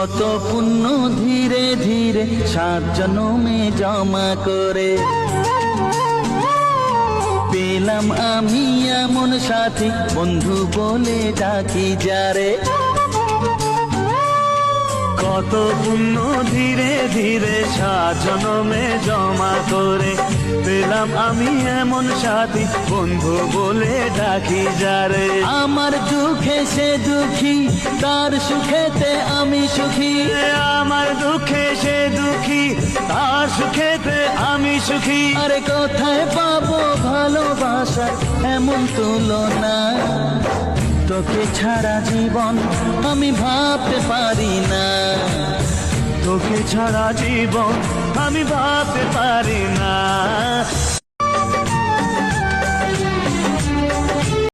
কত পুণ্য ধীরে ধীরে 7 জন্মে জমা করে পেলাম আমি এমন সাথী, বন্ধু বলে ডাকি যারে। কত পুণ্য ধীরে ধীরে 7 জন্মে জমা করে পেলাম আমি এমন সাথী, বন্ধু বলে ডাকি যারে। আমার দুঃখে সে দুঃখী, তার সুখেতে আমি সুখী। আমার দুঃখে সে দুঃখী, তার সুখেতে আমি সুখী। আরে কোথায় পাবো ভালোবাসা এমন তুলনা, তোকে ছাড়া জীবন আমি ভাবতে পারি না। তোকে ছাড়া জীবন আমি ভাবতে পারি না।